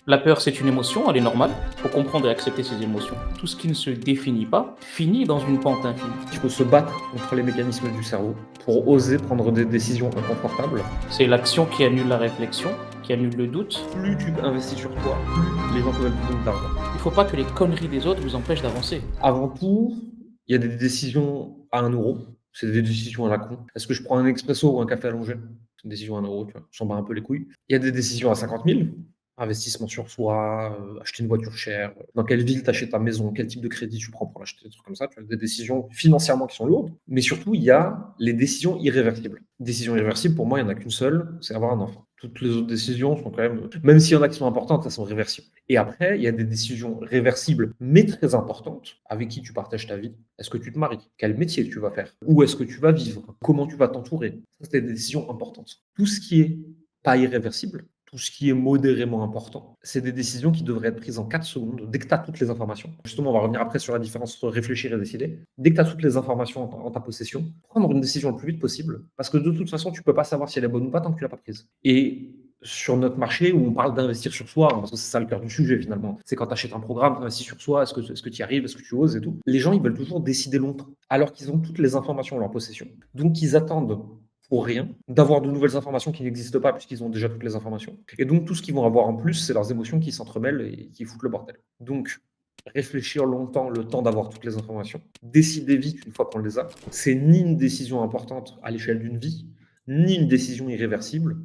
La peur, c'est une émotion, elle est normale. Il faut comprendre et accepter ses émotions. Tout ce qui ne se définit pas finit dans une pente infinie. Il faut se battre contre les mécanismes du cerveau pour oser prendre des décisions inconfortables. C'est l'action qui annule la réflexion, qui annule le doute. Plus tu investis sur toi, plus les gens te veulent plus donner d'argent. Il ne faut pas que les conneries des autres vous empêchent d'avancer. Avant tout, il y a des décisions à 1 €. C'est des décisions à la con. Est-ce que je prends un expresso ou un café allongé? C'est une décision à 1 €, tu vois. Je s'en bats un peu les couilles. Il y a des décisions à 50 000. Investissement sur soi, acheter une voiture chère, dans quelle ville tu achètes ta maison, quel type de crédit tu prends pour l'acheter, des trucs comme ça. Tu vois, des décisions financièrement qui sont lourdes. Mais surtout, il y a les décisions irréversibles. Décision irréversible, pour moi, il n'y en a qu'une seule, c'est avoir un enfant. Toutes les autres décisions sont quand même s'il y en a qui sont importantes, elles sont réversibles. Et après, il y a des décisions réversibles, mais très importantes. Avec qui tu partages ta vie? Est-ce que tu te maries? Quel métier tu vas faire? Où est-ce que tu vas vivre? Comment tu vas t'entourer? Ça, c'est des décisions importantes. Tout ce qui est pas irréversible, tout ce qui est modérément important, c'est des décisions qui devraient être prises en 4 secondes, dès que tu as toutes les informations. Justement, on va revenir après sur la différence entre réfléchir et décider. Dès que tu as toutes les informations en ta possession, prendre une décision le plus vite possible, parce que de toute façon, tu peux pas savoir si elle est bonne ou pas tant que tu l'as pas prise. Et sur notre marché où on parle d'investir sur soi, parce que c'est ça le cœur du sujet finalement, c'est quand tu achètes un programme, tu investis sur soi, est-ce que tu y arrives, est-ce que tu oses et tout. Les gens, ils veulent toujours décider longtemps, alors qu'ils ont toutes les informations en leur possession. Donc, ils attendent pour rien, d'avoir de nouvelles informations qui n'existent pas puisqu'ils ont déjà toutes les informations. Et donc tout ce qu'ils vont avoir en plus, c'est leurs émotions qui s'entremêlent et qui foutent le bordel. Donc réfléchir longtemps, le temps d'avoir toutes les informations, décider vite une fois qu'on les a, c'est ni une décision importante à l'échelle d'une vie, ni une décision irréversible.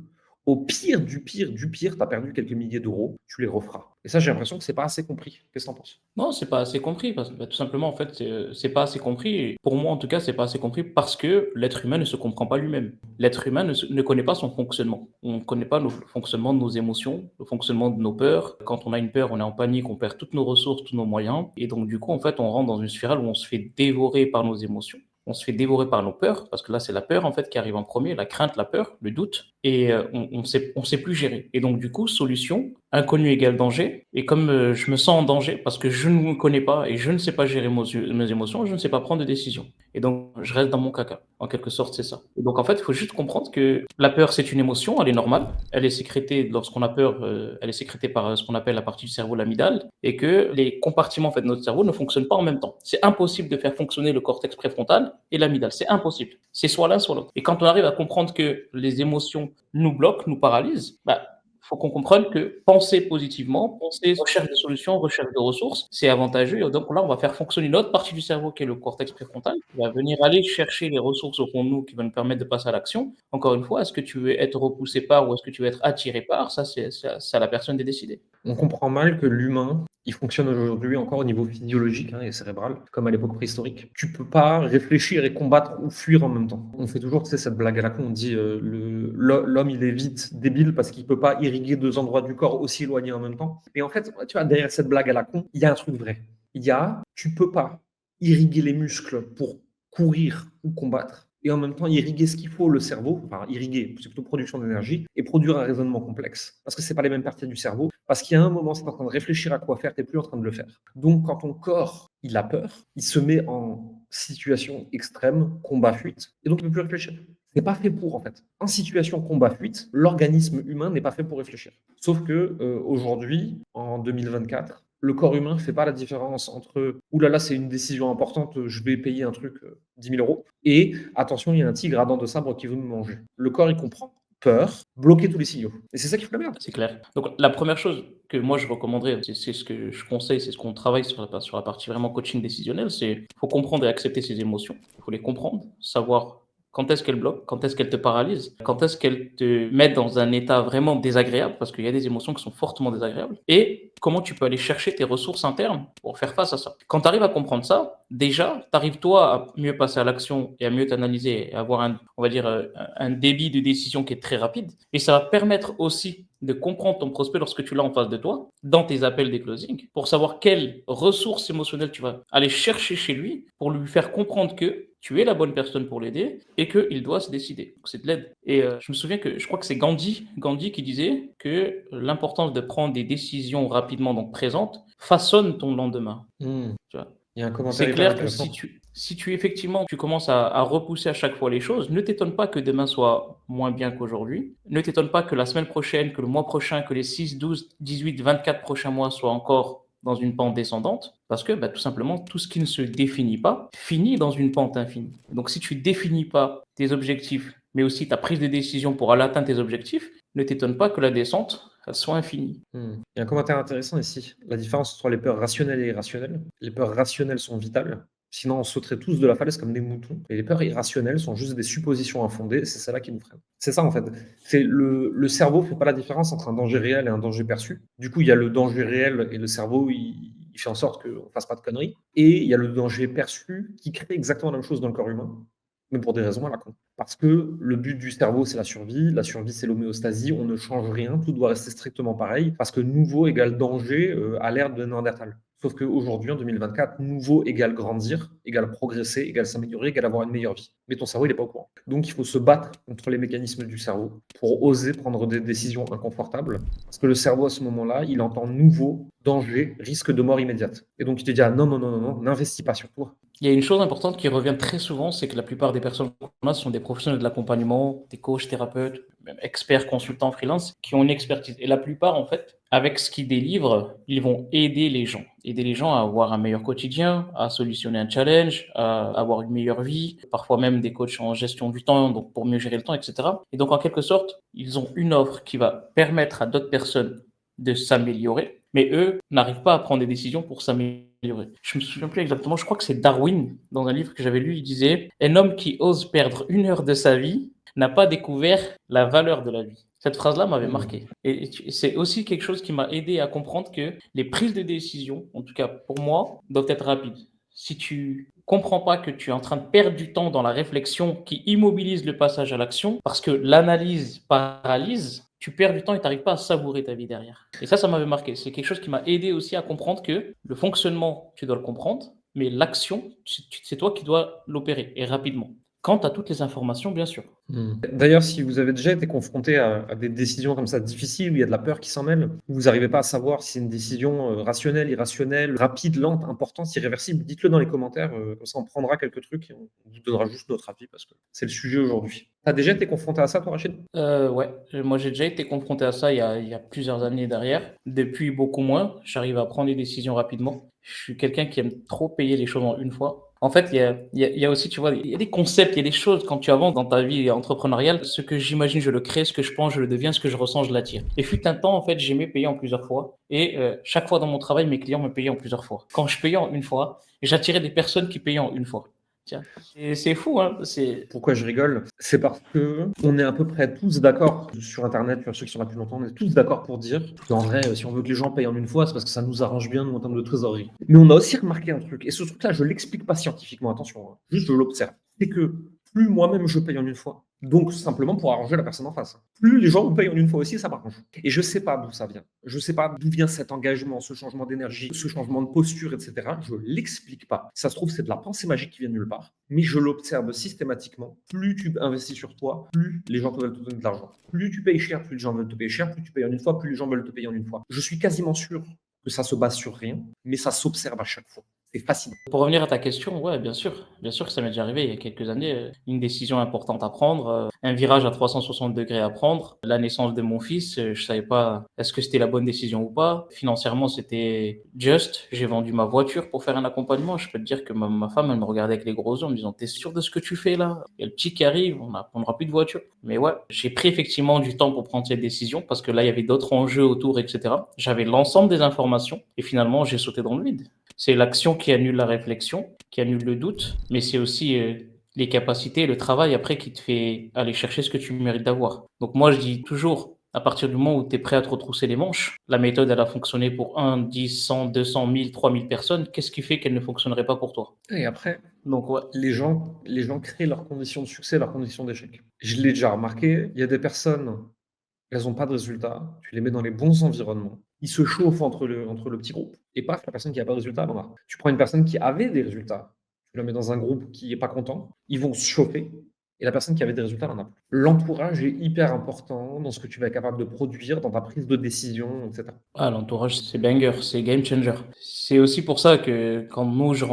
Au pire du pire du pire, tu as perdu quelques milliers d'euros, tu les referas. Et ça, j'ai l'impression que c'est pas assez compris. Qu'est-ce que tu en penses? Non, c'est pas assez compris parce que tout simplement en fait c'est pas assez compris. Et pour moi en tout cas, c'est pas assez compris parce que l'être humain ne se comprend pas lui-même. L'être humain ne connaît pas son fonctionnement. On ne connaît pas le fonctionnement de nos émotions, le fonctionnement de nos peurs. Quand on a une peur, on est en panique, on perd toutes nos ressources, tous nos moyens et donc du coup en fait, on rentre dans une spirale où on se fait dévorer par nos émotions. On se fait dévorer par nos peurs, parce que là, c'est la peur en fait qui arrive en premier, la crainte, la peur, le doute, et on sait plus gérer. Et donc du coup, solution, inconnu égale danger. Et comme je me sens en danger parce que je ne me connais pas et je ne sais pas gérer mes émotions, je ne sais pas prendre de décision. Et donc, je reste dans mon caca. En quelque sorte, c'est ça. Et donc, en fait, il faut juste comprendre que la peur, c'est une émotion, elle est normale. Elle est sécrétée lorsqu'on a peur, elle est sécrétée par ce qu'on appelle la partie du cerveau, l'amygdale, et que les compartiments en fait, de notre cerveau ne fonctionnent pas en même temps. C'est impossible de faire fonctionner le cortex préfrontal et l'amygdale. C'est impossible. C'est soit l'un, soit l'autre. Et quand on arrive à comprendre que les émotions nous bloquent, nous paralysent, bah, faut qu'on comprenne que penser positivement, penser recherche de solutions, recherche de ressources, c'est avantageux. Et donc là, on va faire fonctionner une autre partie du cerveau qui est le cortex préfrontal, qui va venir aller chercher les ressources au fond de nous qui vont nous permettre de passer à l'action. Encore une fois, est-ce que tu veux être repoussé par ou est-ce que tu veux être attiré par? Ça, c'est à la personne de décider. On comprend mal que l'humain, il fonctionne aujourd'hui encore au niveau physiologique et cérébral, comme à l'époque préhistorique. Tu peux pas réfléchir et combattre ou fuir en même temps. On fait toujours, tu sais, cette blague à la con, on dit l'homme, il est vite débile parce qu'il peut pas irriguer 2 endroits du corps aussi éloignés en même temps. Et en fait, tu vois, derrière cette blague à la con, il y a un truc vrai. Tu peux pas irriguer les muscles pour courir ou combattre et en même temps irriguer ce qu'il faut, le cerveau, enfin irriguer, c'est plutôt production d'énergie, et produire un raisonnement complexe. Parce que c'est pas les mêmes parties du cerveau, parce qu'il y a un moment, c'est en train de réfléchir à quoi faire, tu n'es plus en train de le faire. Donc quand ton corps, il a peur, il se met en situation extrême, combat-fuite, et donc il ne peut plus réfléchir. C'est pas fait pour, en fait. En situation combat-fuite, l'organisme humain n'est pas fait pour réfléchir. Sauf que aujourd'hui, en 2024, le corps humain ne fait pas la différence entre « Ouh là là, c'est une décision importante, je vais payer un truc 10 000 euros » et « Attention, il y a un tigre à dents de sabre qui veut me manger ». Le corps, il comprend. Peur, bloquer tous les signaux. Et c'est ça qui fait la merde. C'est clair. Donc la première chose que moi je recommanderais, c'est ce que je conseille, c'est ce qu'on travaille sur la partie vraiment coaching décisionnel, c'est faut comprendre et accepter ses émotions. Il faut les comprendre, savoir quand est-ce qu'elles bloquent, quand est-ce qu'elles te paralysent, quand est-ce qu'elles te mettent dans un état vraiment désagréable, parce qu'il y a des émotions qui sont fortement désagréables, et comment tu peux aller chercher tes ressources internes pour faire face à ça. Quand tu arrives à comprendre ça, déjà, tu arrives toi à mieux passer à l'action et à mieux t'analyser et avoir on va dire, un débit de décision qui est très rapide. Et ça va permettre aussi de comprendre ton prospect lorsque tu l'as en face de toi, dans tes appels des closings, pour savoir quelles ressources émotionnelles tu vas aller chercher chez lui pour lui faire comprendre que tu es la bonne personne pour l'aider et qu'il doit se décider. Donc, c'est de l'aide. Et je me souviens je crois que c'est Gandhi qui disait que l'importance de prendre des décisions rapidement, donc présentes, façonne ton lendemain. Mmh. Tu vois. Il y a un commentaire C'est hyper clair que si intéressant. tu effectivement, tu commences à repousser à chaque fois les choses, ne t'étonne pas que demain soit moins bien qu'aujourd'hui. Ne t'étonne pas que la semaine prochaine, que le mois prochain, que les 6, 12, 18, 24 prochains mois soient encore dans une pente descendante, parce que bah, tout simplement, tout ce qui ne se définit pas finit dans une pente infinie. Donc si tu définis pas tes objectifs, mais aussi ta prise de décision pour aller atteindre tes objectifs, ne t'étonne pas que la descente, elle soit infinie. Il y a un commentaire intéressant ici. La différence entre les peurs rationnelles et irrationnelles. Les peurs rationnelles sont vitales. Sinon, on sauterait tous de la falaise comme des moutons. Et les peurs irrationnelles sont juste des suppositions infondées. C'est celle-là qui nous freine. C'est ça, en fait. C'est le cerveau ne fait pas la différence entre un danger réel et un danger perçu. Du coup, il y a le danger réel et le cerveau, il fait en sorte qu'on ne fasse pas de conneries. Et il y a le danger perçu qui crée exactement la même chose dans le corps humain, mais pour des raisons à la con. Parce que le but du cerveau, c'est la survie, c'est l'homéostasie, on ne change rien, tout doit rester strictement pareil, parce que nouveau égale danger à l'ère de Néandertal. Sauf qu'aujourd'hui, en 2024, nouveau égale grandir, égale progresser, égale s'améliorer, égale avoir une meilleure vie. Mais ton cerveau, il n'est pas au courant. Donc, il faut se battre contre les mécanismes du cerveau pour oser prendre des décisions inconfortables. Parce que le cerveau, à ce moment-là, il entend nouveau, danger, risque de mort immédiate. Et donc, il te dit, ah non, non, non, non, non, n'investis pas sur toi. Il y a une chose importante qui revient très souvent, c'est que la plupart des personnes qu'on a sont des professionnels de l'accompagnement, des coachs, thérapeutes, même experts, consultants, freelance, qui ont une expertise. Et la plupart, en fait, avec ce qu'ils délivrent, ils vont aider les gens à avoir un meilleur quotidien, à solutionner un challenge, à avoir une meilleure vie, parfois même des coachs en gestion du temps, donc pour mieux gérer le temps, etc. Et donc, en quelque sorte, ils ont une offre qui va permettre à d'autres personnes de s'améliorer, mais eux n'arrivent pas à prendre des décisions pour s'améliorer. Je me souviens plus exactement, je crois que c'est Darwin, dans un livre que j'avais lu, il disait: un homme qui ose perdre 1 heure de sa vie n'a pas découvert la valeur de la vie. Cette phrase-là m'avait marqué. Et c'est aussi quelque chose qui m'a aidé à comprendre que les prises de décision, en tout cas pour moi, doivent être rapides. Si tu comprends pas que tu es en train de perdre du temps dans la réflexion qui immobilise le passage à l'action, parce que l'analyse paralyse, tu perds du temps et tu n'arrives pas à savourer ta vie derrière. Et ça m'avait marqué. C'est quelque chose qui m'a aidé aussi à comprendre que le fonctionnement, tu dois le comprendre, mais l'action, c'est toi qui dois l'opérer, et rapidement. Quant à toutes les informations, bien sûr. D'ailleurs, si vous avez déjà été confronté à des décisions comme ça difficiles, où il y a de la peur qui s'en mêle, où vous n'arrivez pas à savoir si c'est une décision rationnelle, irrationnelle, rapide, lente, importante, irréversible, dites-le dans les commentaires, comme ça on prendra quelques trucs et on vous donnera juste notre avis parce que c'est le sujet aujourd'hui. Tu as déjà été confronté à ça, toi, Rachid? Ouais, moi j'ai déjà été confronté à ça il y a plusieurs années derrière. Depuis beaucoup moins, j'arrive à prendre des décisions rapidement. Je suis quelqu'un qui aime trop payer les choses en une fois. En fait, il y a aussi, tu vois, il y a des concepts, il y a des choses quand tu avances dans ta vie entrepreneuriale. Ce que j'imagine, je le crée, ce que je pense, je le deviens, ce que je ressens, je l'attire. Et fut un temps, en fait, j'aimais payer en plusieurs fois. Et chaque fois dans mon travail, mes clients me payaient en plusieurs fois. Quand je payais en une fois, j'attirais des personnes qui payaient en une fois. Tiens, et c'est fou, hein. Pourquoi je rigole? C'est parce que on est à peu près tous d'accord sur Internet, ceux qui sont là depuis longtemps, on est tous d'accord pour dire qu'en vrai, si on veut que les gens payent en une fois, c'est parce que ça nous arrange bien, nous, en termes de trésorerie. Mais on a aussi remarqué un truc, et ce truc-là, je l'explique pas scientifiquement, attention, hein, juste je l'observe. C'est que plus moi-même je paye en une fois, donc simplement pour arranger la personne en face, plus les gens me payent en une fois aussi, ça m'arrange. Et je sais pas d'où ça vient. Je sais pas d'où vient cet engagement, ce changement d'énergie, ce changement de posture, etc. Je l'explique pas. Ça se trouve, c'est de la pensée magique qui vient de nulle part. Mais je l'observe systématiquement. Plus tu investis sur toi, plus les gens veulent te donner de l'argent. Plus tu payes cher, plus les gens veulent te payer cher. Plus tu payes en une fois, plus les gens veulent te payer en une fois. Je suis quasiment sûr que ça se base sur rien, mais ça s'observe à chaque fois. C'est fascinant. Pour revenir à ta question, ouais, bien sûr que ça m'est déjà arrivé il y a quelques années, une décision importante à prendre, un virage à 360 degrés à prendre, la naissance de mon fils, je savais pas est-ce que c'était la bonne décision ou pas. Financièrement, c'était juste, j'ai vendu ma voiture pour faire un accompagnement. Je peux te dire que ma femme, elle me regardait avec les gros yeux en me disant: «Tu es sûr de ce que tu fais là? Il y a le petit qui arrive, on n'aura plus de voiture». Mais ouais, j'ai pris effectivement du temps pour prendre cette décision parce que là, il y avait d'autres enjeux autour, et cetera. J'avais l'ensemble des informations et finalement, j'ai sauté dans le vide. C'est l'action qui annule la réflexion, qui annule le doute, mais c'est aussi les capacités, le travail après qui te fait aller chercher ce que tu mérites d'avoir. Donc moi, je dis toujours, à partir du moment où tu es prêt à te retrousser les manches, la méthode, elle a fonctionné pour 1, 10, 100, 200, 1000, 3000 personnes. Qu'est-ce qui fait qu'elle ne fonctionnerait pas pour toi? Et après, Donc ouais, les gens créent leurs conditions de succès, leurs conditions d'échec. Je l'ai déjà remarqué, il y a des personnes, elles n'ont pas de résultats, tu les mets dans les bons environnements, ils se chauffent entre le petit groupe et paf, la personne qui n'a pas de résultats, elle en a. Tu prends une personne qui avait des résultats, tu la mets dans un groupe qui n'est pas content, ils vont se chauffer, Et la personne qui avait des résultats, elle en a plus. L'entourage est hyper important dans ce que tu vas être capable de produire, dans ta prise de décision, etc. Ah, l'entourage, c'est banger, c'est game changer. C'est aussi pour ça que quand moi je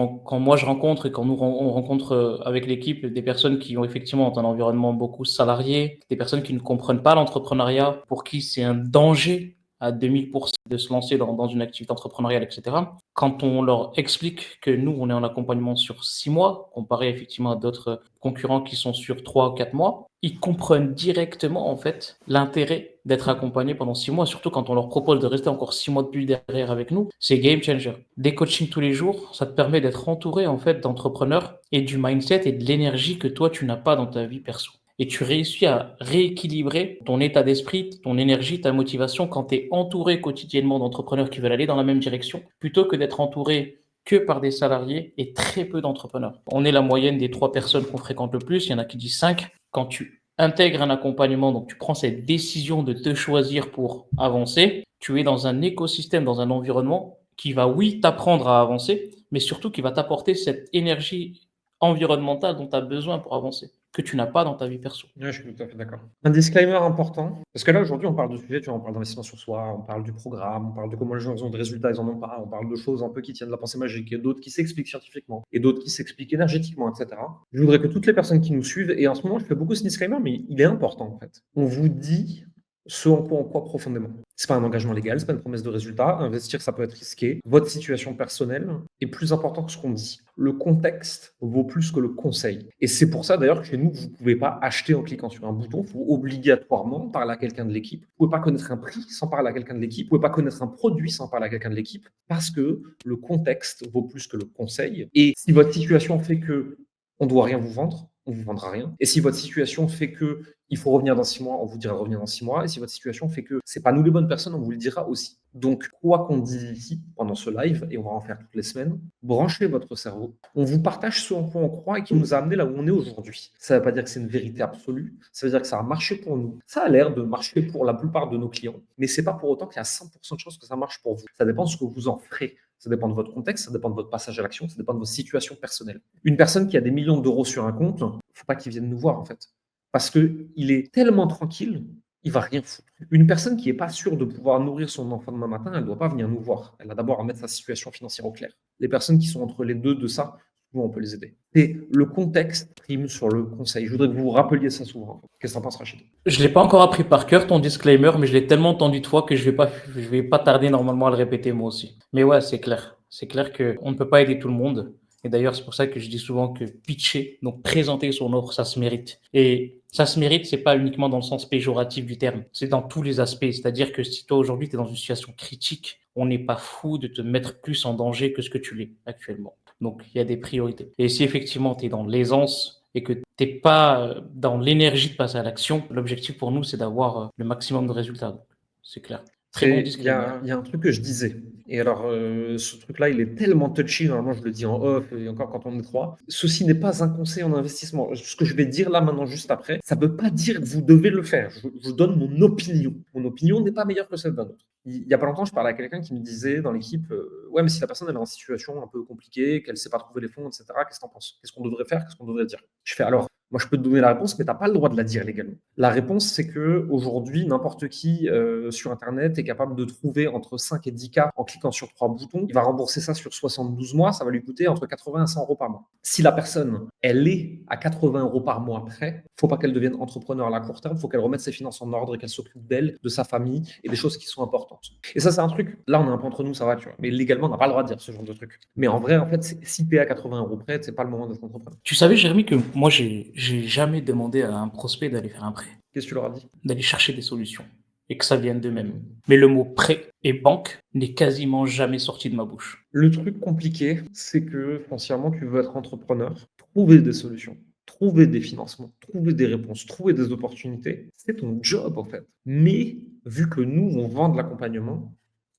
rencontre et quand on rencontre avec l'équipe des personnes qui ont effectivement un environnement beaucoup salarié, des personnes qui ne comprennent pas l'entrepreneuriat, pour qui c'est un danger à 2000% de se lancer dans une activité entrepreneuriale, etc. Quand on leur explique que nous, on est en accompagnement sur 6 mois, comparé effectivement à d'autres concurrents qui sont sur 3 ou 4 mois, ils comprennent directement en fait l'intérêt d'être accompagnés pendant 6 mois, surtout quand on leur propose de rester encore 6 mois de plus derrière avec nous. C'est game changer. Des coachings tous les jours, ça te permet d'être entouré en fait d'entrepreneurs et du mindset et de l'énergie que toi tu n'as pas dans ta vie perso. Et tu réussis à rééquilibrer ton état d'esprit, ton énergie, ta motivation quand tu es entouré quotidiennement d'entrepreneurs qui veulent aller dans la même direction, plutôt que d'être entouré que par des salariés et très peu d'entrepreneurs. On est la moyenne des 3 personnes qu'on fréquente le plus, il y en a qui disent 5. Quand tu intègres un accompagnement, donc tu prends cette décision de te choisir pour avancer, tu es dans un écosystème, dans un environnement qui va, oui, t'apprendre à avancer, mais surtout qui va t'apporter cette énergie environnementale dont tu as besoin pour avancer, que tu n'as pas dans ta vie perso. Ouais, je suis tout à fait d'accord. Un disclaimer important, parce que là, aujourd'hui, on parle de sujets, tu vois, on parle d'investissement sur soi, on parle du programme, on parle de comment les gens ont de résultats, ils en ont pas, on parle de choses un peu qui tiennent de la pensée magique, et d'autres qui s'expliquent scientifiquement, et d'autres qui s'expliquent énergétiquement, etc. Je voudrais que toutes les personnes qui nous suivent, et en ce moment, je fais beaucoup ce disclaimer, mais il est important, en fait. On vous dit ce en quoi on croit profondément. C'est pas un engagement légal, c'est pas une promesse de résultat. Investir, ça peut être risqué. Votre situation personnelle est plus importante que ce qu'on dit. Le contexte vaut plus que le conseil. Et c'est pour ça d'ailleurs que chez nous, vous ne pouvez pas acheter en cliquant sur un bouton. Il faut obligatoirement parler à quelqu'un de l'équipe. Vous ne pouvez pas connaître un prix sans parler à quelqu'un de l'équipe. Vous ne pouvez pas connaître un produit sans parler à quelqu'un de l'équipe. Parce que le contexte vaut plus que le conseil. Et si votre situation fait que on ne doit rien vous vendre, on ne vous vendra rien. Et si votre situation fait que il faut revenir dans 6 mois, on vous dira revenir dans 6 mois. Et si votre situation fait que c'est pas nous les bonnes personnes, on vous le dira aussi. Donc, quoi qu'on dise ici pendant ce live, et on va en faire toutes les semaines, branchez votre cerveau. On vous partage ce en quoi on croit et qui nous a amené là où on est aujourd'hui. Ça ne veut pas dire que c'est une vérité absolue. Ça veut dire que ça a marché pour nous. Ça a l'air de marcher pour la plupart de nos clients. Mais c'est pas pour autant qu'il y a 100% de chances que ça marche pour vous. Ça dépend de ce que vous en ferez. Ça dépend de votre contexte, ça dépend de votre passage à l'action, ça dépend de votre situation personnelle. Une personne qui a des millions d'euros sur un compte, il ne faut pas qu'il vienne nous voir en fait. Parce qu'il est tellement tranquille, il va rien foutre. Une personne qui n'est pas sûre de pouvoir nourrir son enfant demain matin, elle ne doit pas venir nous voir. Elle a d'abord à mettre sa situation financière au clair. Les personnes qui sont entre les deux de ça, nous, on peut les aider. Et le contexte prime sur le conseil. Je voudrais que vous vous rappeliez ça souvent. Qu'est-ce que t'en penses, Rachid? Je l'ai pas encore appris par cœur ton disclaimer, mais je l'ai tellement entendu de fois que je vais pas tarder normalement à le répéter moi aussi. Mais ouais, c'est clair. C'est clair que on ne peut pas aider tout le monde. Et d'ailleurs, c'est pour ça que je dis souvent que pitcher, donc présenter son offre, ça se mérite. Et ça se mérite, c'est pas uniquement dans le sens péjoratif du terme, c'est dans tous les aspects. C'est-à-dire que si toi aujourd'hui tu es dans une situation critique, on n'est pas fou de te mettre plus en danger que ce que tu l'es actuellement. Donc il y a des priorités. Et si effectivement tu es dans l'aisance et que tu n'es pas dans l'énergie de passer à l'action, l'objectif pour nous, c'est d'avoir le maximum de résultats. Donc, c'est clair. Très bon Il y disclaimer. a, il y a un truc que je disais. Et alors, ce truc-là, il est tellement touchy. Normalement, je le dis en off et encore quand on est trois. Ceci n'est pas un conseil en investissement. Ce que je vais dire là maintenant, juste après, ça ne veut pas dire que vous devez le faire. Je donne mon opinion. Mon opinion n'est pas meilleure que celle d'un autre. Il n'y a pas longtemps, je parlais à quelqu'un qui me disait dans l'équipe ouais, mais si la personne elle est en situation un peu compliquée, qu'elle ne sait pas trouver les fonds, etc., qu'est-ce que tu en penses? Qu'est-ce qu'on devrait faire? Qu'est-ce qu'on devrait dire? Je fais alors, moi, je peux te donner la réponse, mais tu n'as pas le droit de la dire légalement. La réponse, c'est que aujourd'hui, n'importe qui sur Internet est capable de trouver entre 5 et 10 cas en cliquant sur 3 boutons. Il va rembourser ça sur 72 mois. Ça va lui coûter entre 80 et 100 euros par mois. Si la personne, elle est à 80 euros par mois près, il ne faut pas qu'elle devienne entrepreneur à la court terme. Il faut qu'elle remette ses finances en ordre et qu'elle s'occupe d'elle, de sa famille et des choses qui sont importantes. Et ça, c'est un truc. Là, on est un peu entre nous, ça va, tu vois. Mais légalement, on n'a pas le droit de dire ce genre de truc. Mais en vrai, en fait, si tu es à 80 euros près, c'est pas le moment d'être entrepreneur. Tu savais, Jérémy, que moi, j'ai jamais demandé à un prospect d'aller faire un prêt, Qu'est-ce que tu leur as dit? d'aller chercher des solutions et que ça vienne d'eux-mêmes. Mais le mot prêt et banque n'est quasiment jamais sorti de ma bouche. Le truc compliqué, c'est que foncièrement, tu veux être entrepreneur, trouver des solutions, trouver des financements, trouver des réponses, trouver des opportunités. C'est ton job, en fait. Mais vu que nous, on vend de l'accompagnement,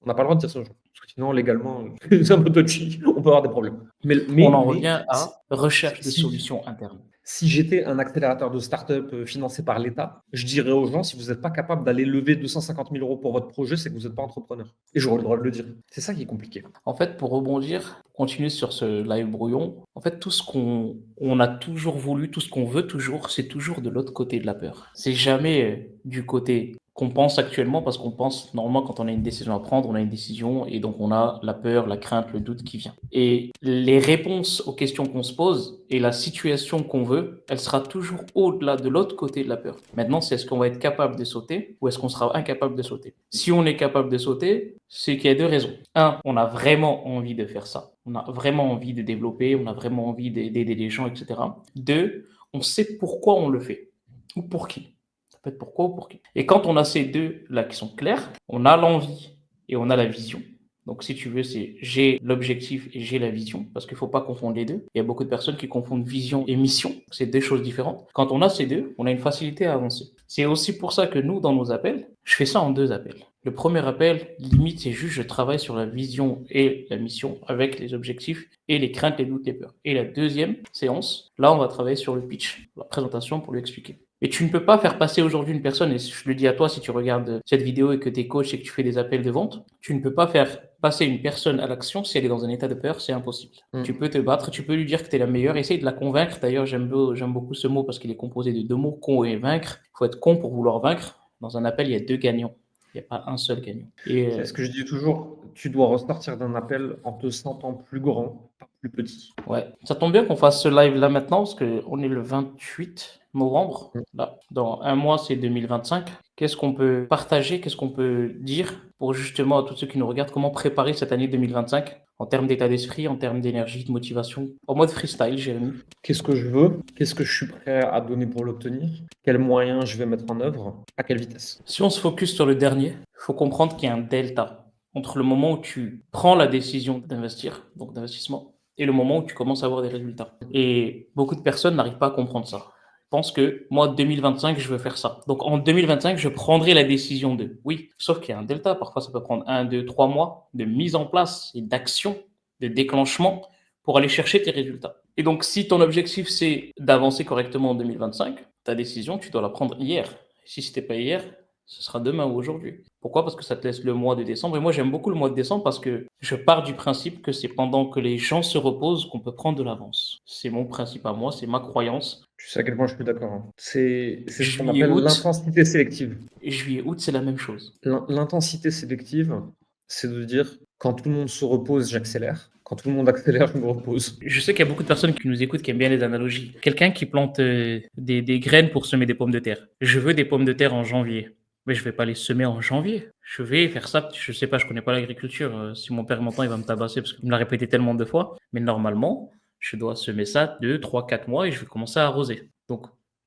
On n'a pas le droit de dire ça aux gens. Parce que sinon, légalement, c'est un peu touchy, on peut avoir des problèmes. On en Mais revient si, à recherche de si, solutions internes. si j'étais un accélérateur de start-up financé par l'État, je dirais aux gens, si vous n'êtes pas capable d'aller lever 250 000 euros pour votre projet, c'est que vous n'êtes pas entrepreneur. Et j'aurais le droit de le dire. C'est ça qui est compliqué. En fait, pour rebondir, pour continuer sur ce live brouillon, en fait, tout ce qu'on a toujours voulu, tout ce qu'on veut toujours, c'est toujours de l'autre côté de la peur. C'est jamais du côté qu'on pense actuellement, parce qu'on pense, normalement, quand on a une décision à prendre, on a une décision, et donc on a la peur, la crainte, le doute qui vient. Et les réponses aux questions qu'on se pose, et la situation qu'on veut, elle sera toujours au-delà de l'autre côté de la peur. Maintenant, c'est est-ce qu'on va être capable de sauter, ou est-ce qu'on sera incapable de sauter? Si on est capable de sauter, c'est qu'il y a deux raisons. Un, on a vraiment envie de faire ça. On a vraiment envie de développer, on a vraiment envie d'aider les gens, etc. Deux, on sait pourquoi on le fait, ou pour qui. Ça peut être pourquoi ou pour qui. Et quand on a ces deux-là qui sont clairs, on a l'envie et on a la vision. Donc, si tu veux, c'est j'ai l'objectif et j'ai la vision, parce qu'il ne faut pas confondre les deux. Il y a beaucoup de personnes qui confondent vision et mission. C'est deux choses différentes. Quand on a ces deux, on a une facilité à avancer. C'est aussi pour ça que nous, dans nos appels, je fais ça en 2 appels. Le premier appel, limite, c'est juste je travaille sur la vision et la mission avec les objectifs et les craintes, les doutes, les peurs. Et la deuxième séance, là, on va travailler sur le pitch, la présentation pour lui expliquer. Mais tu ne peux pas faire passer aujourd'hui une personne, et je le dis à toi si tu regardes cette vidéo et que tu es coach et que tu fais des appels de vente, tu ne peux pas faire passer une personne à l'action si elle est dans un état de peur, c'est impossible. Tu peux te battre, tu peux lui dire que tu es la meilleure, essaye de la convaincre. D'ailleurs, j'aime beaucoup ce mot parce qu'il est composé de 2 mots, con et vaincre. Il faut être con pour vouloir vaincre. Dans un appel, il y a 2 gagnants. Il n'y a pas un seul gagnant. C'est ce que je dis toujours, tu dois ressortir d'un appel en te sentant plus grand, pas plus petit. Ouais, ça tombe bien qu'on fasse ce live là maintenant parce qu'on est le 28 novembre. Là, dans un mois, c'est 2025. Qu'est-ce qu'on peut partager, qu'est-ce qu'on peut dire pour justement à tous ceux qui nous regardent, comment préparer cette année 2025 en termes d'état d'esprit, en termes d'énergie, de motivation, en mode freestyle, Jérémy? Qu'est-ce que je veux? Qu'est-ce que je suis prêt à donner pour l'obtenir? Quels moyens je vais mettre en œuvre? À quelle vitesse? Si on se focus sur le dernier, il faut comprendre qu'il y a un delta entre le moment où tu prends la décision d'investir, donc d'investissement, et le moment où tu commences à avoir des résultats. Et beaucoup de personnes n'arrivent pas à comprendre ça. Ils pensent que moi, 2025, je veux faire ça. Donc en 2025, je prendrai la décision de. Oui, sauf qu'il y a un delta. Parfois, ça peut prendre 1, 2, 3 mois de mise en place et d'action, de déclenchement pour aller chercher tes résultats. Et donc, si ton objectif, c'est d'avancer correctement en 2025, ta décision, tu dois la prendre hier. Si ce n'était pas hier, ce sera demain ou aujourd'hui. Pourquoi? Parce que ça te laisse le mois de décembre. Et moi, j'aime beaucoup le mois de décembre parce que je pars du principe que c'est pendant que les gens se reposent qu'on peut prendre de l'avance. C'est mon principe à moi, c'est ma croyance. Tu sais à quel point je suis d'accord, hein. C'est ce qu'on Juillet, appelle août, l'intensité sélective. et juillet, août, c'est la même chose. L'intensité sélective, c'est de dire quand tout le monde se repose, j'accélère. Quand tout le monde accélère, je me repose. Je sais qu'il y a beaucoup de personnes qui nous écoutent qui aiment bien les analogies. Quelqu'un qui plante des graines pour semer des pommes de terre. Je veux des pommes de terre en janvier. Mais je vais pas les semer en janvier. Je vais faire ça, je sais pas, je connais pas l'agriculture. Si mon père m'entend, il va me tabasser parce qu'il me l'a répété tellement de fois. Mais normalement, je dois semer ça 2, 3, 4 mois et je vais commencer à arroser. Donc,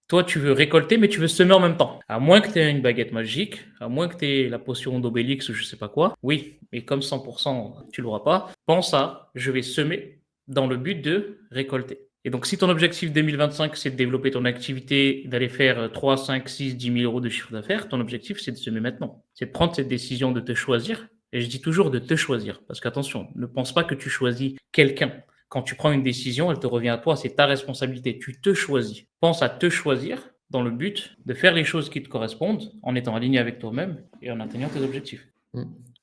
toi, tu veux récolter, mais tu veux semer en même temps. À moins que tu aies une baguette magique, à moins que tu aies la potion d'Obélix ou je sais pas quoi. Oui, mais comme 100%, tu l'auras pas. Pense à, je vais semer dans le but de récolter. Et donc, si ton objectif 2025, c'est de développer ton activité, d'aller faire 3, 5, 6, 10 000 euros de chiffre d'affaires, ton objectif, c'est de semer maintenant. C'est de prendre cette décision de te choisir. Et je dis toujours de te choisir. Parce qu'attention, ne pense pas que tu choisis quelqu'un. Quand tu prends une décision, elle te revient à toi, c'est ta responsabilité. Tu te choisis. Pense à te choisir dans le but de faire les choses qui te correspondent en étant aligné avec toi-même et en atteignant tes objectifs.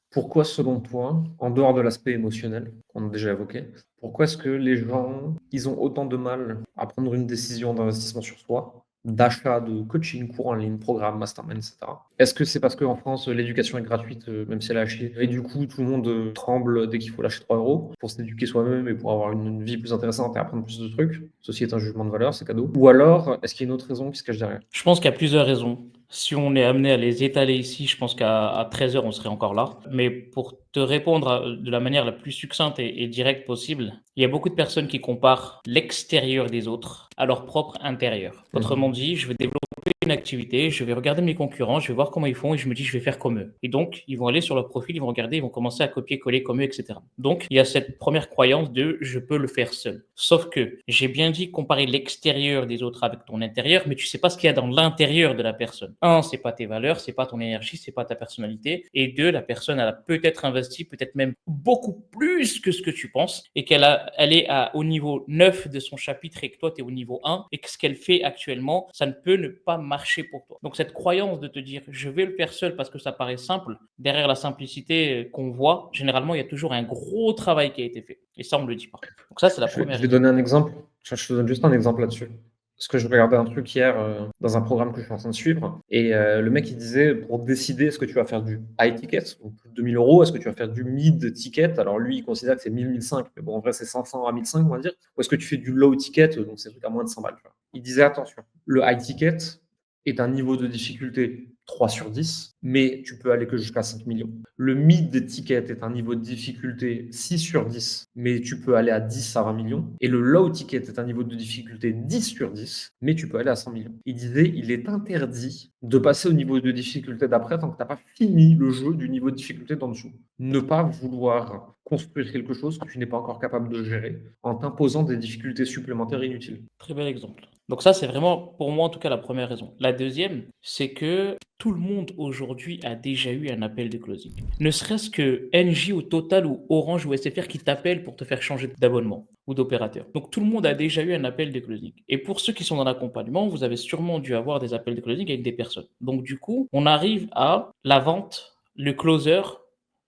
Pourquoi, selon toi, en dehors de l'aspect émotionnel qu'on a déjà évoqué, pourquoi est-ce que les gens, ils ont autant de mal à prendre une décision d'investissement sur soi, d'achat de coaching, cours en ligne, programme, mastermind, etc. Est-ce que c'est parce qu'en France, l'éducation est gratuite, même si elle est à chier, et du coup, tout le monde tremble dès qu'il faut lâcher 3 euros pour s'éduquer soi-même et pour avoir une vie plus intéressante et apprendre plus de trucs? Ceci est un jugement de valeur, c'est cadeau. Ou alors, est-ce qu'il y a une autre raison qui se cache derrière? Je pense qu'il y a plusieurs raisons. Si on est amené à les étaler ici, je pense qu'à 13 heures, on serait encore là. Mais pour te répondre de la manière la plus succincte et directe possible, il y a beaucoup de personnes qui comparent l'extérieur des autres à leur propre intérieur. Autrement dit, je veux développer une activité, je vais regarder mes concurrents, je vais voir comment ils font et je me dis je vais faire comme eux. Et donc, ils vont aller sur leur profil, ils vont regarder, ils vont commencer à copier-coller comme eux, etc. Donc, il y a cette première croyance de je peux le faire seul. Sauf que j'ai bien dit comparer l'extérieur des autres avec ton intérieur, mais tu sais pas ce qu'il y a dans l'intérieur de la personne. Un, c'est pas tes valeurs, c'est pas ton énergie, c'est pas ta personnalité. Et deux, la personne, elle a peut-être investi, peut-être même beaucoup plus que ce que tu penses et elle est au niveau 9 de son chapitre et que toi, tu es au niveau 1 et que ce qu'elle fait actuellement, ça ne peut ne pas marcher pour toi. Donc, cette croyance de te dire je vais le faire seul parce que ça paraît simple, derrière la simplicité qu'on voit, généralement, il y a toujours un gros travail qui a été fait. Et ça, on ne le dit pas. Donc, ça, c'est la première Je vais raison. donner un exemple. Je te donne juste un exemple là-dessus. Parce que je regardais un truc hier dans un programme que je suis en train de suivre. Et le mec, il disait, pour décider, est-ce que tu vas faire du high ticket, donc plus de 2000 euros, est-ce que tu vas faire du mid ticket? Alors lui, il considère que c'est 1000, 1005, mais bon, en vrai, c'est 500 à 1005, on va dire. Ou est-ce que tu fais du low ticket, donc c'est un truc à moins de 100 balles. Tu vois. Il disait, attention, le high ticket est un niveau de difficulté 3 sur 10, mais tu peux aller que jusqu'à 5 millions. Le mid ticket est un niveau de difficulté 6 sur 10, mais tu peux aller à 10 à 20 millions. Et le low ticket est un niveau de difficulté 10 sur 10, mais tu peux aller à 100 millions. Il disait, il est interdit de passer au niveau de difficulté d'après tant que tu n'as pas fini le jeu du niveau de difficulté d'en dessous. Ne pas vouloir construire quelque chose que tu n'es pas encore capable de gérer en t'imposant des difficultés supplémentaires inutiles. Très bel exemple. Donc ça, c'est vraiment, pour moi en tout cas, la première raison. La deuxième, c'est que tout le monde aujourd'hui a déjà eu un appel de closing. Ne serait-ce que NJ ou Total ou Orange ou SFR qui t'appellent pour te faire changer d'abonnement ou d'opérateur. Donc tout le monde a déjà eu un appel de closing. Et pour ceux qui sont dans l'accompagnement, vous avez sûrement dû avoir des appels de closing avec des personnes. Donc du coup, on arrive à la vente, le closer,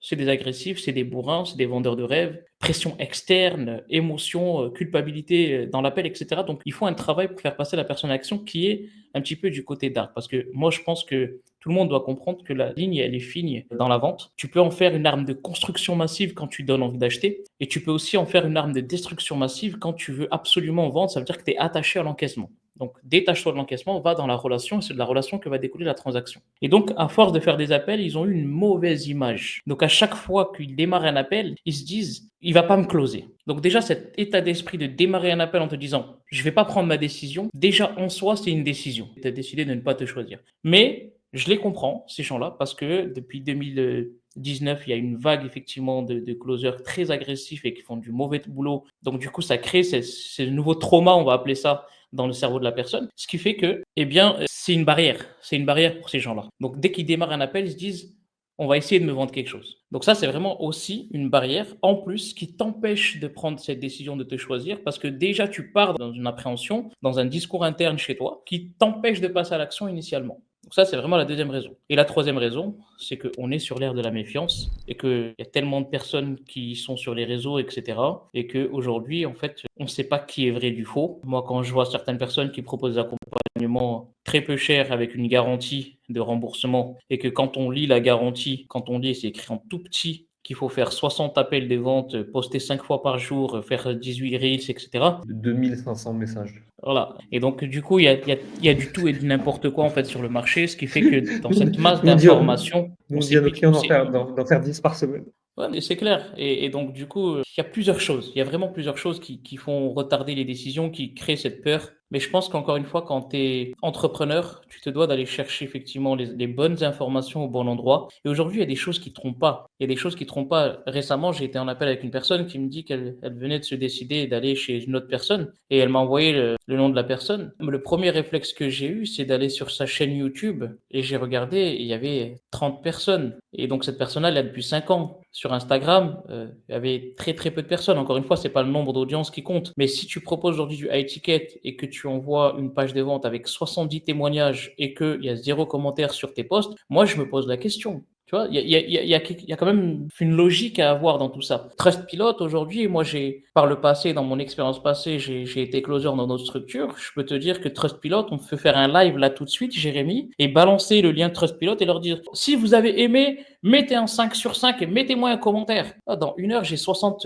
c'est des agressifs, c'est des bourrins, c'est des vendeurs de rêves, pression externe, émotion, culpabilité dans l'appel, etc. Donc, il faut un travail pour faire passer la personne à l'action qui est un petit peu du côté dark. Parce que moi, je pense que tout le monde doit comprendre que la ligne, elle est fine dans la vente. Tu peux en faire une arme de construction massive quand tu donnes envie d'acheter. Et tu peux aussi en faire une arme de destruction massive quand tu veux absolument vendre. Ça veut dire que tu es attaché à l'encaissement. Donc, détache-toi de l'encaissement, va dans la relation, et c'est de la relation que va découler la transaction. Et donc, à force de faire des appels, ils ont eu une mauvaise image. Donc, à chaque fois qu'ils démarrent un appel, ils se disent, il va pas me closer. Donc, déjà, cet état d'esprit de démarrer un appel en te disant, je vais pas prendre ma décision, déjà en soi, c'est une décision. Tu as décidé de ne pas te choisir. Mais, je les comprends, ces gens-là, parce que depuis 2019, il y a une vague effectivement de closers très agressifs et qui font du mauvais boulot. Donc, du coup, ça crée ce nouveau trauma, on va appeler ça, dans le cerveau de la personne, ce qui fait que, eh bien, c'est une barrière. C'est une barrière pour ces gens-là. Donc, dès qu'ils démarrent un appel, ils se disent, on va essayer de me vendre quelque chose. Donc ça, c'est vraiment aussi une barrière en plus qui t'empêche de prendre cette décision de te choisir parce que déjà, tu pars dans une appréhension, dans un discours interne chez toi qui t'empêche de passer à l'action initialement. Donc ça, c'est vraiment la deuxième raison. Et la troisième raison, c'est qu'on est sur l'ère de la méfiance et qu'il y a tellement de personnes qui sont sur les réseaux, etc. Et qu'aujourd'hui, en fait, on ne sait pas qui est vrai du faux. Moi, quand je vois certaines personnes qui proposent des accompagnements très peu chers avec une garantie de remboursement et que quand on lit la garantie, quand on lit, c'est écrit en tout petit qu'il faut faire 60 appels des ventes, poster 5 fois par jour, faire 18 reels, etc. 2500 messages. Voilà. Et donc, du coup, il y a du tout et du n'importe quoi en fait sur le marché, ce qui fait que dans cette masse Nous, on dit, d'informations, nous, on on dit à nos s'épuise. clients d'en faire 10 par semaine. Ouais, mais c'est clair. Et donc, du coup, il y a plusieurs choses. Il y a vraiment plusieurs choses qui font retarder les décisions, qui créent cette peur. Mais je pense qu'encore une fois, quand tu es entrepreneur, tu te dois d'aller chercher effectivement les bonnes informations au bon endroit. Et aujourd'hui, il y a des choses qui ne trompent pas. Il y a des choses qui ne trompent pas. Récemment, j'ai été en appel avec une personne qui me dit qu'elle venait de se décider d'aller chez une autre personne. Et elle m'a envoyé le nom de la personne. Le premier réflexe que j'ai eu, c'est d'aller sur sa chaîne YouTube. Et j'ai regardé, et il y avait 30 personnes. Et donc, cette personne-là, elle est là depuis 5 ans. Sur Instagram, il y avait très très peu de personnes. Encore une fois, c'est pas le nombre d'audience qui compte. Mais si tu proposes aujourd'hui du high ticket et que tu envoies une page de vente avec 70 témoignages et qu'il y a 0 commentaire sur tes posts, moi je me pose la question. Tu vois, il y a quand même une logique à avoir dans tout ça. Trustpilot, aujourd'hui, moi, par le passé, dans mon expérience passée, j'ai été closer dans notre structure. Je peux te dire que Trustpilot, on peut faire un live là tout de suite, Jérémy, et balancer le lien Trustpilot et leur dire, si vous avez aimé, mettez un 5 sur 5 et mettez-moi un commentaire. Ah, dans une heure, j'ai 60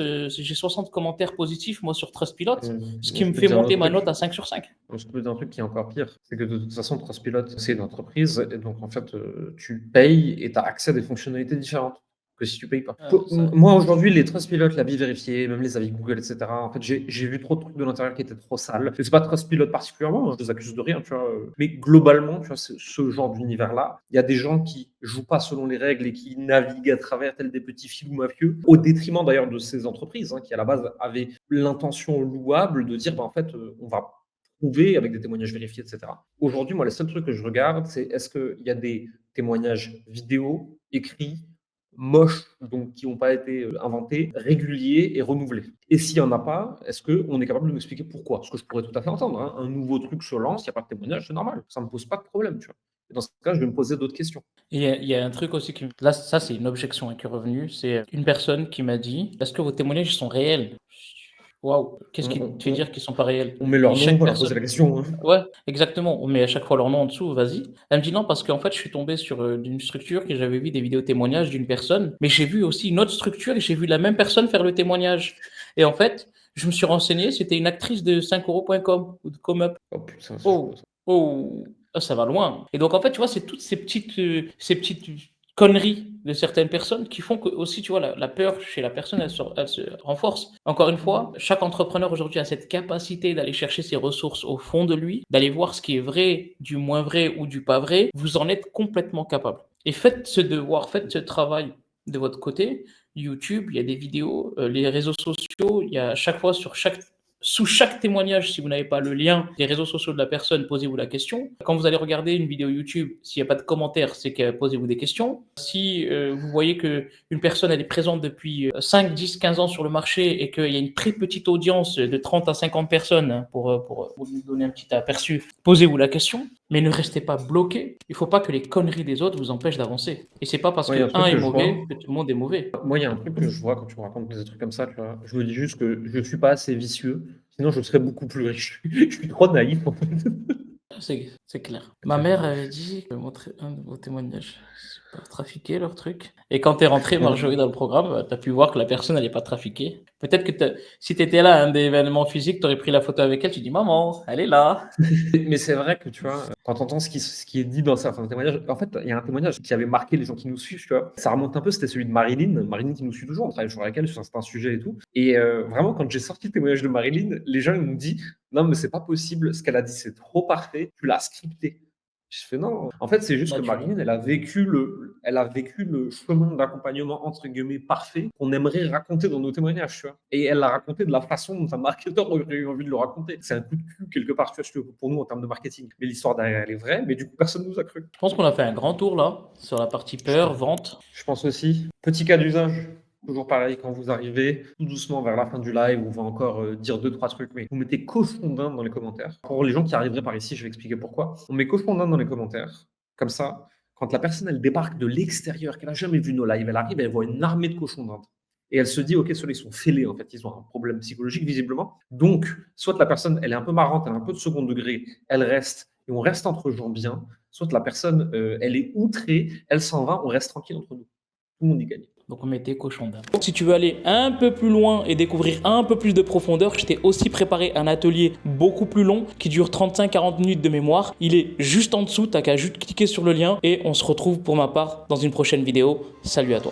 commentaires positifs, moi, sur Trustpilot, ce qui me fait monter ma note à 5 sur 5. Je peux dire un truc qui est encore pire, c'est que de toute façon, Trustpilot, c'est une entreprise, et donc en fait, tu payes et tu as accès à des fonctionnalités différentes que si tu payes pas. Ça Moi, aujourd'hui, les Trustpilot, l'avis vérifié, même les avis Google, etc. En fait, j'ai vu trop de trucs de l'intérieur qui étaient trop sales. Et c'est pas Trustpilot particulièrement, je les accuse de rien, tu vois. Mais globalement, tu vois, ce genre d'univers-là, il y a des gens qui jouent pas selon les règles et qui naviguent à travers tels des petits filous mafieux, au détriment d'ailleurs de ces entreprises, hein, qui à la base avaient l'intention louable de dire, bah, en fait, on va prouver avec des témoignages vérifiés, etc. Aujourd'hui, moi, les seuls trucs que je regarde, c'est est-ce qu'il y a des témoignages vidéo, écrits, moches, donc qui n'ont pas été inventés, réguliers et renouvelés. Et s'il n'y en a pas, est-ce qu'on est capable de m'expliquer pourquoi? Ce que je pourrais tout à fait entendre, hein. Un nouveau truc se lance, il n'y a pas de témoignage, c'est normal. Ça ne me pose pas de problème, tu vois. Et dans ce cas, je vais me poser d'autres questions. et il y a un truc aussi qui là, ça, c'est une objection, hein, qui est revenue. C'est, une personne qui m'a dit: «Est-ce que vos témoignages sont réels?» Waouh! Qu'est-ce qui te fait dire qu'ils sont pas réels? On met Et leur nom, chaque on leur pose personne la question, hein. ouais, exactement, on met à chaque fois leur nom en dessous, vas-y. Elle me dit: «Non, parce qu'en fait, je suis tombé sur, une structure que j'avais vu des vidéos témoignages d'une personne, mais j'ai vu aussi une autre structure et j'ai vu la même personne faire le témoignage et en fait, je me suis renseigné, c'était une actrice de 5 € ou de ComeUp». Oh putain, c'est chaud Oh, ça. oh, ah, ça va loin et donc en fait, tu vois, c'est toutes ces petites conneries de certaines personnes qui font que aussi, tu vois, la peur chez la personne, elle se renforce. Encore une fois, chaque entrepreneur aujourd'hui a cette capacité d'aller chercher ses ressources au fond de lui, d'aller voir ce qui est vrai, du moins vrai ou du pas vrai. Vous en êtes complètement capable et faites ce devoir, faites ce travail de votre côté. YouTube, il y a des vidéos, les réseaux sociaux, il y a à chaque fois sous chaque témoignage, si vous n'avez pas le lien des réseaux sociaux de la personne, posez-vous la question. Quand vous allez regarder une vidéo YouTube, s'il n'y a pas de commentaires, c'est que posez-vous des questions. Si vous voyez qu'une personne elle est présente depuis 5, 10, 15 ans sur le marché et qu'il y a une très petite audience de 30 à 50 personnes, hein, pour vous donner un petit aperçu, posez-vous la question, mais ne restez pas bloqué. Il ne faut pas que les conneries des autres vous empêchent d'avancer. Et c'est pas parce Moi, il y a un que truc un est que je vois. mauvais que tout le monde est mauvais. Moi, il y a un truc que je vois quand tu me racontes des trucs comme ça, tu vois. Je me dis juste que je suis pas assez vicieux, sinon je serais beaucoup plus riche. Je suis trop naïf, en fait. C'est clair. Ma mère avait dit de montrer un de vos témoignages. C'est pas trafiqué leur truc. Et quand tu es rentré, Marjorie, dans le programme, tu as pu voir que la personne, elle est pas trafiquée. Peut-être que si tu étais là à un des événements physiques, tu aurais pris la photo avec elle, tu dis: «Maman, elle est là». Mais c'est vrai que, tu vois, quand tu entends ce qui est dit dans certains témoignages, en fait, il y a un témoignage qui avait marqué les gens qui nous suivent, tu vois. Ça remonte un peu, c'était celui de Marilyn. Marilyn qui nous suit toujours, on travaille toujours avec elle sur certains sujets et tout. Et vraiment, quand j'ai sorti le témoignage de Marilyn, les gens ils m'ont dit: «Non, mais c'est pas possible, ce qu'elle a dit, c'est trop parfait, tu l'as scripté». Je fais: «Non, en fait, c'est juste que Naturel. Marilyn, elle a vécu le chemin d'accompagnement, entre guillemets, parfait qu'on aimerait raconter dans nos témoignages, tu vois? Et elle l'a raconté de la façon dont un marketeur aurait eu envie de le raconter. C'est un coup de cul quelque part, tu vois, si tu veux, pour nous en termes de marketing. Mais l'histoire derrière, elle est vraie, mais du coup, personne nous a cru. Je pense qu'on a fait un grand tour là, sur la partie Je peur, pense vente. je pense aussi. Petit cas d'usage, toujours pareil, quand vous arrivez tout doucement vers la fin du live, on va encore, dire deux trois trucs, mais vous mettez cochon d'Inde dans les commentaires. Pour les gens qui arriveraient par ici, je vais expliquer pourquoi. On met cochon d'Inde dans les commentaires, comme ça, quand la personne, elle débarque de l'extérieur, qu'elle a jamais vu nos lives, elle arrive, elle voit une armée de cochons d'Inde et elle se dit: «OK, ceux-là, ils sont fêlés, en fait, ils ont un problème psychologique visiblement». Donc, soit la personne, elle est un peu marrante, elle a un peu de second degré, elle reste et on reste entre gens bien, soit la personne, elle est outrée, elle s'en va, on reste tranquille entre nous. Tout le monde y gagne. Donc on mettait cochon d'Inde. Si tu veux aller un peu plus loin et découvrir un peu plus de profondeur, je t'ai aussi préparé un atelier beaucoup plus long qui dure 35-40 minutes de mémoire. Il est juste en dessous, t'as qu'à juste cliquer sur le lien et on se retrouve pour ma part dans une prochaine vidéo. Salut à toi.